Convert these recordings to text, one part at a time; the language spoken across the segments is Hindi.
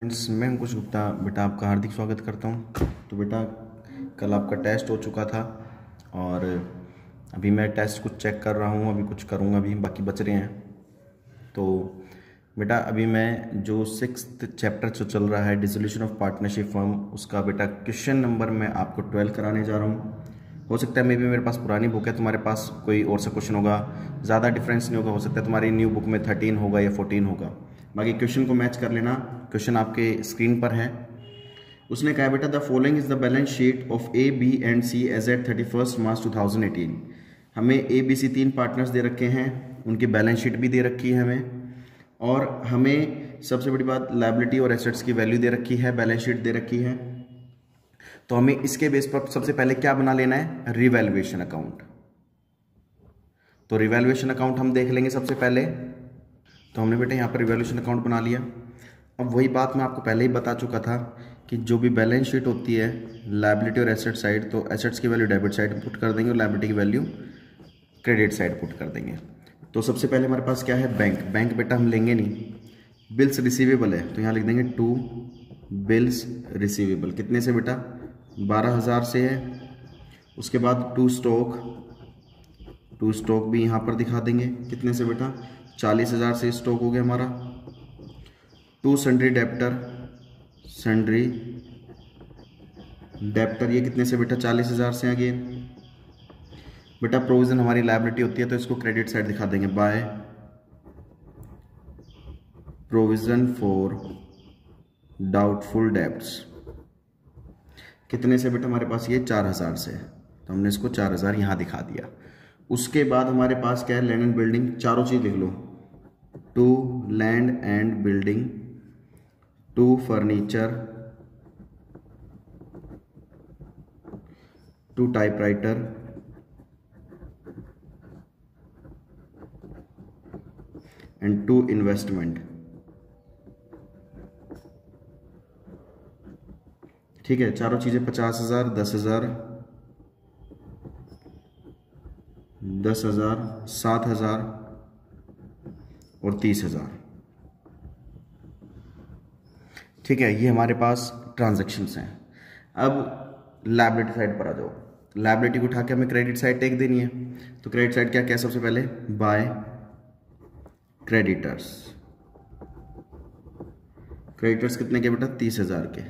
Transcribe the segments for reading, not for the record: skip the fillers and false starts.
मैं अंकुश गुप्ता बेटा आपका हार्दिक स्वागत करता हूँ। तो बेटा कल आपका टेस्ट हो चुका था और अभी मैं टेस्ट कुछ चेक कर रहा हूँ, अभी कुछ करूँगा, अभी बाकी बच रहे हैं। तो बेटा अभी मैं जो 6th चैप्टर जो चल रहा है डिसोल्यूशन ऑफ पार्टनरशिप फर्म, उसका बेटा क्वेश्चन नंबर मैं आपको 12 कराने जा रहा हूँ। हो सकता है मे बी मेरे पास पुरानी बुक है, तुम्हारे पास कोई और सा क्वेश्चन होगा, ज़्यादा डिफरेंस नहीं होगा, हो सकता है तुम्हारी न्यू बुक में 13 होगा या 14 होगा। बाकी क्वेश्चन को मैच कर लेना। क्वेश्चन आपके स्क्रीन पर है। उसने कहा बेटा the following is the balance sheet of A B and C as at 31 March 2018। हमें ए बी सी 3 पार्टनर्स दे रखे हैं, उनकी बैलेंस शीट भी दे रखी है हमें, और हमें सबसे बड़ी बात लायबिलिटी और एसेट्स की वैल्यू दे रखी है, बैलेंस शीट दे रखी है। तो हमें इसके बेस पर सबसे पहले क्या बना लेना है, रिवैल्यूएशन अकाउंट। तो रिवैल्यूएशन अकाउंट हम देख लेंगे सबसे पहले। तो हमने बेटा यहाँ पर रिवैल्यूएशन अकाउंट बना लिया। अब वही बात मैं आपको पहले ही बता चुका था कि जो भी बैलेंस शीट होती है लायबिलिटी और एसेट साइड, तो एसेट्स की वैल्यू डेबिट साइड पुट कर देंगे और लायबिलिटी की वैल्यू क्रेडिट साइड पुट कर देंगे। तो सबसे पहले हमारे पास क्या है, बैंक। बैंक बेटा हम लेंगे नहीं, बिल्स रिसीवेबल है, तो यहाँ लिख देंगे टू बिल्स रिसीवेबल। कितने से बेटा, 12,000 से है। उसके बाद टू स्टॉक भी यहाँ पर दिखा देंगे, कितने से बेटा, 40,000 से स्टॉक हो गया हमारा। टू सन्ड्री डेप्टर ये कितने से बेटा, 40,000 से। आगे बेटा प्रोविजन हमारी लायबिलिटी होती है, तो इसको क्रेडिट साइड दिखा देंगे, by provision for doubtful debts. कितने से बेटा हमारे पास, ये 4,000 से, तो हमने इसको 4,000 यहाँ दिखा दिया। उसके बाद हमारे पास क्या है, लैंड एंड बिल्डिंग। चारों चीज़ लिख लो, to land and building, to furniture, to typewriter, and to investment. ठीक है, चारों चीज़ें 50,000, 10,000, 10,000, 7,000 और 30,000। ठीक है, ये हमारे पास ट्रांजैक्शंस हैं। अब लायबिलिटी साइड पर आ जाओ। लायबिलिटी को उठा के हमें क्रेडिट साइड टेक देनी है। तो क्रेडिट साइड क्या क्या है, सबसे पहले बाय क्रेडिटर्स। क्रेडिटर्स कितने के बेटा, 30,000 के।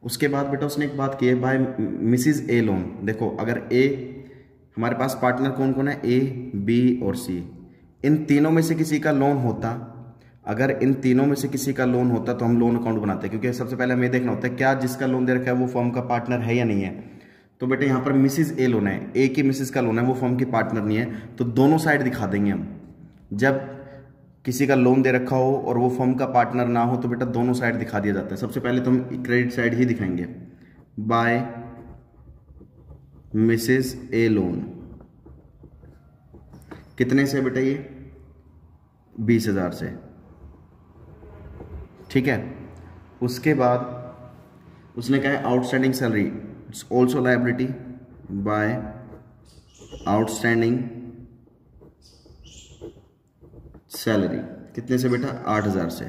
उसके बाद बेटा उसने एक बात की है, बाय मिसिज ए लोन। देखो अगर ए, हमारे पास पार्टनर कौन कौन है, ए बी और सी, इन तीनों में से किसी का लोन होता, अगर इन तीनों में से किसी का लोन होता तो हम लोन अकाउंट बनाते हैं, क्योंकि सबसे पहले हमें देखना होता है क्या जिसका लोन दे रखा है वो फर्म का पार्टनर है या नहीं है। तो बेटा यहाँ पर मिसिज ए लोन है, ए की मिसिज का लोन है, वो फर्म की पार्टनर नहीं है, तो दोनों साइड दिखा देंगे हम। जब किसी का लोन दे रखा हो और वो फर्म का पार्टनर ना हो तो बेटा दोनों साइड दिखा दिया जाता है। सबसे पहले तो हम क्रेडिट साइड ही दिखाएंगे, बाय मिसिज ए लोन। कितने से बेटा, ये 20,000 से। ठीक है, उसके बाद उसने कहा है outstanding salary, it's also liability, by outstanding salary. कितने से बेटा, 8,000 से।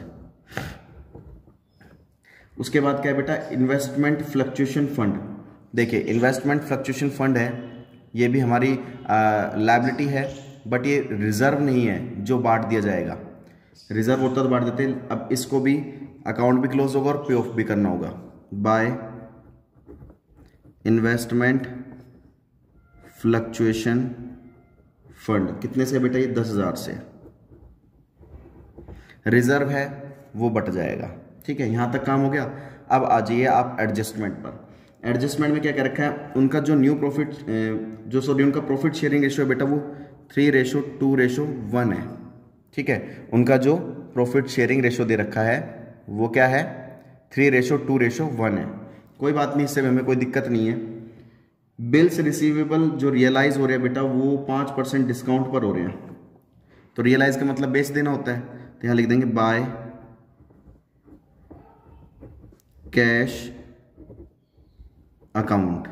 उसके बाद क्या है बेटा, इन्वेस्टमेंट फ्लक्चुएशन फंड। देखिए इन्वेस्टमेंट फ्लक्चुएशन फंड है, ये भी हमारी लायबिलिटी है, बट ये रिजर्व नहीं है जो बांट दिया जाएगा। रिजर्व होता तो बांट देते हैं। अब इसको भी अकाउंट भी क्लोज होगा और पे ऑफ भी करना होगा, बाय इन्वेस्टमेंट फ्लक्चुएशन फंड। कितने से बेटा, ये 10,000 से। रिजर्व है वो बट जाएगा। ठीक है, यहां तक काम हो गया। अब आ जाइए आप एडजस्टमेंट पर। एडजस्टमेंट में क्या क्या रखा है, उनका जो न्यू प्रॉफिट उनका प्रॉफिट शेयरिंग रेशियो है बेटा वो 3:2:1 है। ठीक है, उनका जो प्रॉफिट शेयरिंग रेशियो दे रखा है वो क्या है, 3:2:1 है। कोई बात नहीं, इससे हमें कोई दिक्कत नहीं है। बिल्स रिसीवेबल जो रियलाइज हो रहे हैं बेटा वो 5% डिस्काउंट पर हो रहे हैं। तो रियलाइज का मतलब बेच देना होता है, तो यहां लिख देंगे बाय कैश अकाउंट।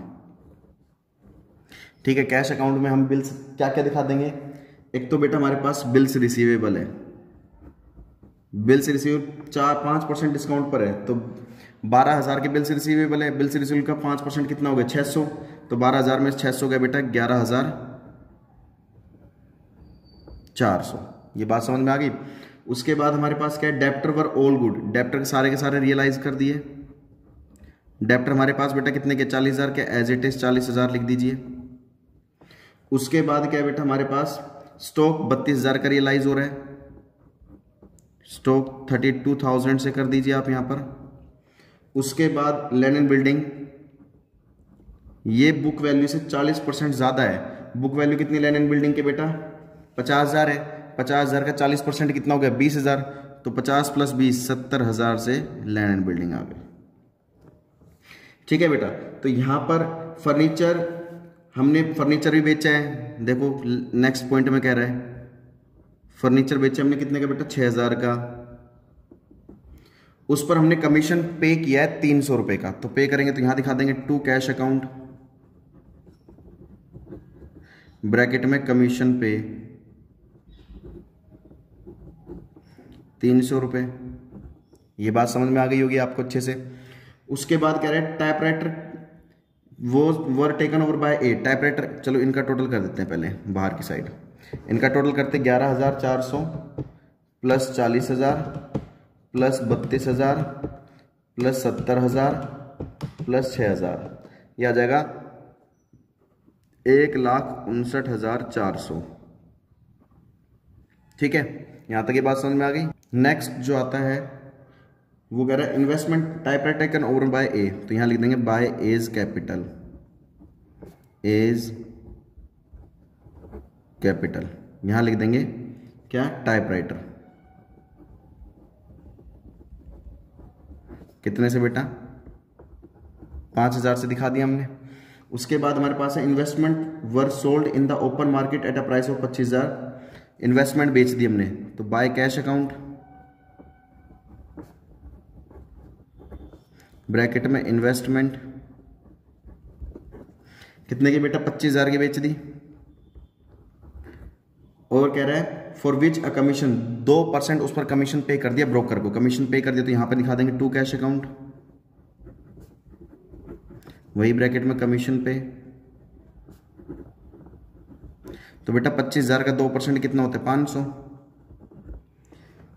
ठीक है, कैश अकाउंट में हम बिल्स क्या क्या दिखा देंगे, एक तो बेटा हमारे पास बिल्स रिसीवेबल है, बिल्स रिसीव 5% डिस्काउंट पर है, तो 12,000 के बिल्स रिसीवेबल है। बिल्स रिसीवेबल का 5% कितना हो गया 600, तो 12,000 में 600 गया बेटा 11,400। ये बात समझ में आ गई। उसके बाद हमारे पास क्या है, debtor were all good, debtor के सारे रियलाइज कर दिए। डेप्टर हमारे पास बेटा कितने के 40,000 के, एज इट इज 40,000 लिख दीजिए। उसके बाद क्या है बेटा हमारे पास स्टॉक 32,000 का रियलाइज हो रहा है, स्टॉक 32,000 से कर दीजिए आप यहां पर। उसके बाद लैंड एंड बिल्डिंग, ये बुक वैल्यू से 40% ज्यादा है। बुक वैल्यू कितनी लैंड एंड बिल्डिंग के बेटा 50,000 है, 50,000 का 40% कितना हो गया 20,000, तो 50 + 20 70,000 से लैंड एंड बिल्डिंग आ गई। ठीक है बेटा, तो यहां पर फर्नीचर, हमने फर्नीचर भी बेचा है। देखो नेक्स्ट पॉइंट में कह रहा है फर्नीचर बेचा हमने कितने का बेटा 6,000 का। उस पर हमने कमीशन पे किया है 300 रुपए का, तो पे करेंगे तो यहां दिखा देंगे टू कैश अकाउंट, ब्रैकेट में कमीशन पे 300 रुपए। ये बात समझ में आ गई होगी आपको अच्छे से। उसके बाद कह रहे हैं टाइपराइटर वो were taken over by A, typewriter, चलो इनका टोटल कर देते हैं पहले बाहर की साइड। इनका टोटल करते 11,400 प्लस 40,000 प्लस 32,000 प्लस 70,000 प्लस 6,000, यह आ जाएगा 1,59,400। ठीक है, यहां तक ये बात समझ में आ गई। नेक्स्ट जो आता है वो कह रहा है investment typewriter taken over by a, तो यहां लिख देंगे by as capital, as capital, यहां लिख देंगे क्या टाइपराइटर। कितने से बेटा 5,000 से दिखा दिया हमने। उसके बाद हमारे पास है investment were sold in the open market at a price of 25,000, investment बेच दी हमने, तो बाय कैश अकाउंट, ब्रैकेट में इन्वेस्टमेंट कितने की बेटा 25,000 की बेच दी। और कह रहा है फॉर विच अ कमीशन 2% उस पर कमीशन पे कर दिया, ब्रोकर को कमीशन पे कर दिया, तो यहां पर दिखा देंगे टू कैश अकाउंट, वही ब्रैकेट में कमीशन पे। तो बेटा 25,000 का 2% कितना होता है 500।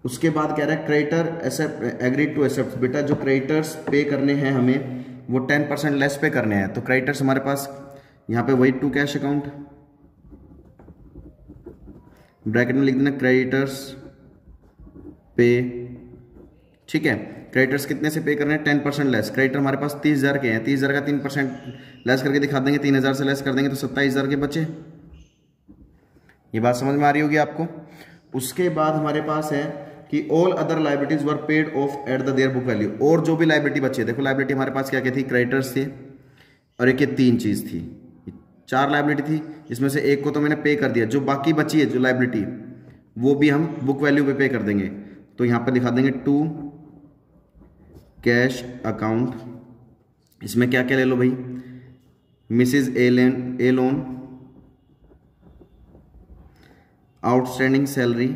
उसके बाद कह रहा है creditor accept agree to accept, बेटा जो क्रेडिटर्स पे करने हैं हमें वो 10% लेस पे करने हैं, तो क्रेडिटर्स हमारे पास यहां पे वही टू कैश अकाउंट, ब्रैकेट में लिख देना क्रेडिटर्स पे। ठीक है, क्रेडिटर्स कितने से पे करने हैं 10% लेस। क्रेडिटर हमारे पास 30,000 के हैं, 30,000 का 3% लेस करके दिखा देंगे, 3,000 से लेस कर देंगे तो 27,000 के बचे। ये बात समझ में आ रही होगी आपको। उसके बाद हमारे पास है कि all other liabilities were paid of at the their book value, और जो भी लाइबिलिटी बची है, देखो लाइबिलिटी हमारे पास क्या क्या थी, क्रेडिटर्स थे और एक ये 3 चीज थी, 4 लाइबिलिटी थी, इसमें से एक को तो मैंने पे कर दिया, जो बाकी बची है जो लाइबिलिटी वो भी हम बुक वैल्यू पे देंगे, तो यहां पर दिखा देंगे टू कैश अकाउंट। इसमें क्या क्या ले लो भाई, मिसिज ए लोन, आउटस्टैंडिंग सैलरी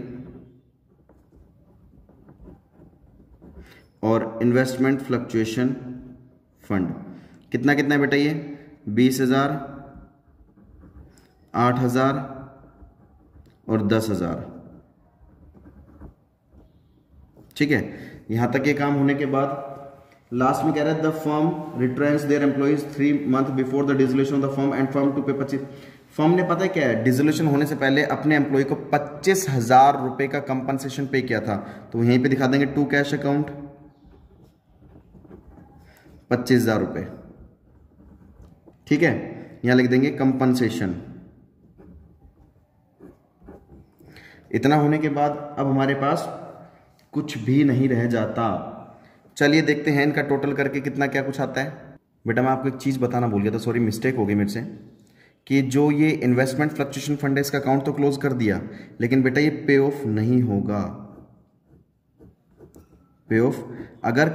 और इन्वेस्टमेंट फ्लक्चुएशन फंड। कितना कितना है बेटा ये 20,000, 8,000 और 10,000। ठीक है, यहां तक ये काम होने के बाद लास्ट में कह रहा है the firm returns their employees 3 month before the dissolution of the firm and firm to pay 25। Firm ने पता है क्या है, डिसोल्यूशन होने से पहले अपने एम्प्लॉय को 25,000 रुपए का कंपनसेशन पे किया था, तो यहीं पे दिखा देंगे टू कैश अकाउंट 25,000 रुपए। ठीक है, यहां लिख देंगे कंपनसेशन। इतना होने के बाद अब हमारे पास कुछ भी नहीं रह जाता। चलिए देखते हैं इनका टोटल करके कितना क्या कुछ आता है। बेटा मैं आपको एक चीज़ बताना भूल गया था, सॉरी मिस्टेक हो गई मेरे से, कि जो ये इन्वेस्टमेंट फ्लक्चुएशन फंड है इसका अकाउंट तो क्लोज कर दिया, लेकिन बेटा ये पे ऑफ नहीं होगा। पे ऑफ अगर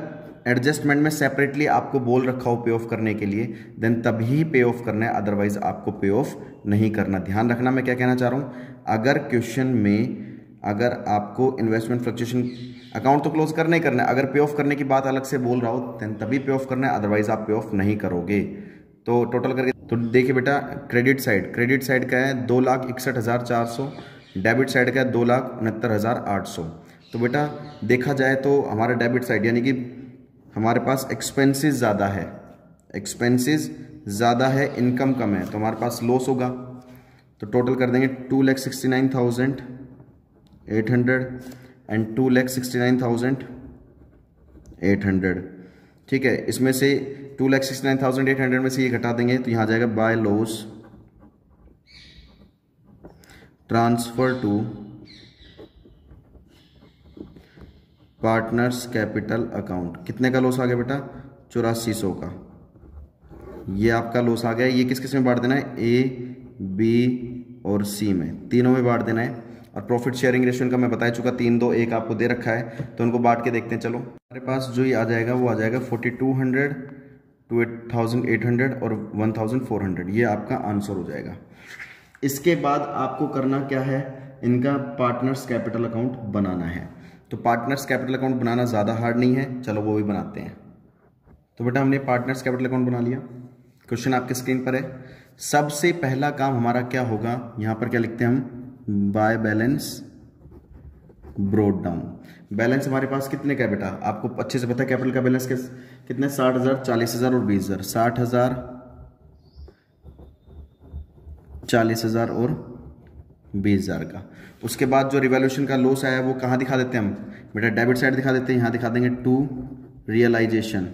एडजस्टमेंट में सेपरेटली आपको बोल रखा हो पे ऑफ करने के लिए, देन तभी पे ऑफ करना है, अदरवाइज आपको पे ऑफ नहीं करना। ध्यान रखना मैं क्या कहना चाह रहा हूं, अगर क्वेश्चन में अगर आपको इन्वेस्टमेंट फ्लक्चुएशन अकाउंट तो क्लोज करना ही करना है, अगर पे ऑफ करने की बात अलग से बोल रहा हो तभी पे ऑफ करना है, अदरवाइज आप पे ऑफ नहीं करोगे। तो टोटल करके तो देखिए बेटा, क्रेडिट साइड का है 2,61,400, डेबिट साइड का है 2,69,800। तो बेटा देखा जाए तो हमारा डेबिट साइड यानी कि हमारे पास एक्सपेंसेस ज़्यादा है, इनकम कम है, तो हमारे पास लॉस होगा। तो टोटल कर देंगे 2,69,800 एंड 2,69,800। ठीक है, इसमें से 2,69,800 में से ये घटा देंगे तो यहाँ आ जाएगा by loss transfer to partners capital account. कितने का लॉस आ गया बेटा? 8400 का। ये आपका लॉस आ गया। ये किस किस में बांट देना है? ए, बी और सी में, तीनों में बांट देना है। और प्रॉफिट शेयरिंग रेशियो का मैं बता चुका 3-2-1 आपको दे रखा है, तो उनको बांट के देखते हैं। चलो हमारे पास जो ये आ जाएगा वो आ जाएगा 4,200, 2,800 और 1,400। ये आपका आंसर हो जाएगा। इसके बाद आपको करना क्या है, इनका पार्टनर्स कैपिटल अकाउंट बनाना है। तो पार्टनर्स कैपिटल अकाउंट बनाना ज़्यादा हार्ड नहीं है, चलो वो भी बनाते हैं। तो बेटा हमने पार्टनर्स कैपिटल अकाउंट बना लिया। क्वेश्चन आपके स्क्रीन पर है। सबसे पहला काम हमारा क्या होगा, यहाँ पर क्या लिखते हैं हम? By balance broad down. Balance हमारे पास कितने का है बेटा? आपको अच्छे से पता है कैपिटल का बैलेंस कितने? 60,000, 40,000 और 20,000। 60,000, 40,000 और 20,000 का। उसके बाद जो रिवैल्यूएशन का लॉस आया वो कहाँ दिखा देते हैं हम बेटा? डेबिट साइड दिखा देते हैं। यहाँ दिखा देंगे टू रियलाइजेशन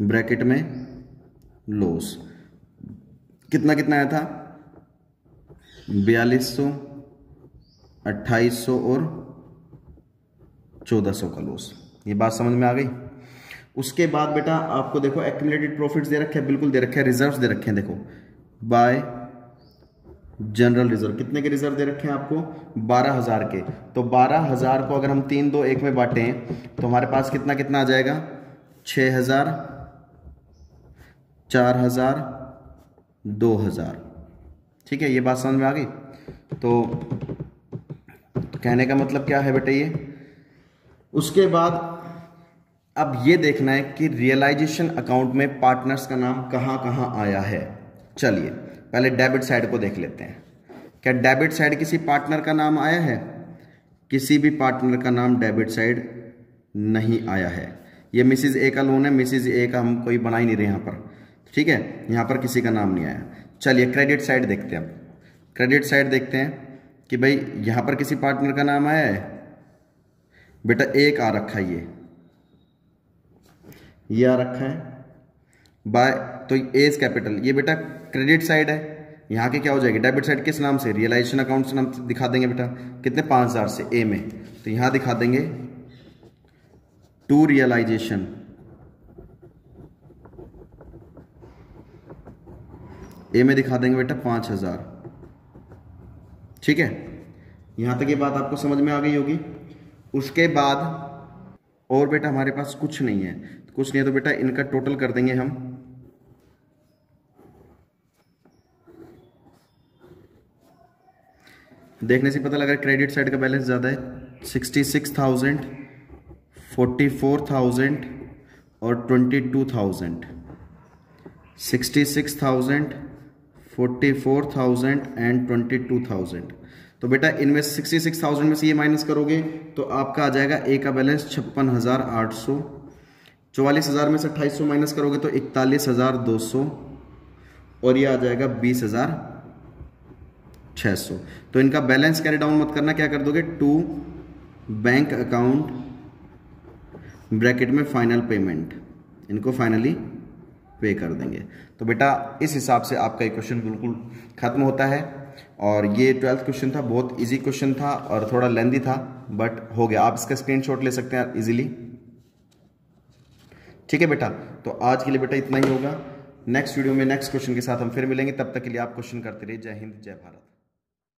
ब्रैकेट में लॉस। कितना आया था? 4,200, 2,800 और 1,400 का लॉस। ये बात समझ में आ गई? उसके बाद बेटा आपको देखो एक्यूमुलेटेड प्रॉफिट्स दे रखे हैं, बिल्कुल दे रखे हैं, रिजर्व्स दे रखे हैं। देखो बाय जनरल रिजर्व, कितने के रिजर्व दे रखे हैं आपको? 12,000 के। तो 12,000 को अगर हम 3-2-1 में बांटें तो हमारे पास कितना आ जाएगा? 6,000, 4,000, 2,000। ठीक है, ये बात समझ में आ गई? तो कहने का मतलब क्या है बेटा ये? उसके बाद अब ये देखना है कि रियलाइजेशन अकाउंट में पार्टनर्स का नाम कहाँ आया है। चलिए पहले डेबिट साइड को देख लेते हैं। क्या डेबिट साइड किसी पार्टनर का नाम आया है? किसी भी पार्टनर का नाम डेबिट साइड नहीं आया है। ये मिसिज ए का लोन है, मिसिज ए का हम कोई बना ही नहीं रहे यहाँ पर। ठीक है, यहाँ पर किसी का नाम नहीं आया। चलिए क्रेडिट साइड देखते हैं। अब क्रेडिट साइड देखते हैं कि भाई यहाँ पर किसी पार्टनर का नाम आया है बेटा? एक आ रखा है, ये आ रखा है बाय, तो एज कैपिटल। ये बेटा क्रेडिट साइड है। यहाँ के क्या हो जाएगी? डेबिट साइड किस नाम से? रियलाइजेशन अकाउंट से नाम दिखा देंगे बेटा। कितने? 5,000 से ए में। तो यहाँ दिखा देंगे टू रियलाइजेशन, ए में दिखा देंगे बेटा 5,000। ठीक है, यहां तक ये बात आपको समझ में आ गई होगी। उसके बाद और बेटा हमारे पास कुछ नहीं है, तो बेटा इनका टोटल कर देंगे हम। देखने से पता लगा क्रेडिट साइड का बैलेंस ज्यादा है, 66,000, 44,000 और 22,000। 66,000, 44,000 एंड 22,000। तो बेटा इनमें 66,000 में से ये माइनस करोगे तो आपका आ जाएगा ए का बैलेंस 56,800। 44,000 में से 2,800 माइनस करोगे तो 41,200 और ये आ जाएगा 20,600। तो इनका बैलेंस कैरी डाउन मत करना, क्या कर दोगे? टू बैंक अकाउंट ब्रैकेट में फाइनल पेमेंट, इनको फाइनली पे कर देंगे। तो बेटा इस हिसाब से आपका ये क्वेश्चन बिल्कुल खत्म होता है। और ये 12th क्वेश्चन था, बहुत इजी क्वेश्चन था और थोड़ा लेंदी था, बट हो गया। आप इसका स्क्रीनशॉट ले सकते हैं इजीली। ठीक है बेटा, तो आज के लिए बेटा इतना ही होगा। नेक्स्ट वीडियो में नेक्स्ट क्वेश्चन के साथ हम फिर मिलेंगे। तब तक के लिए आप क्वेश्चन करते रहिए। जय हिंद, जय भारत।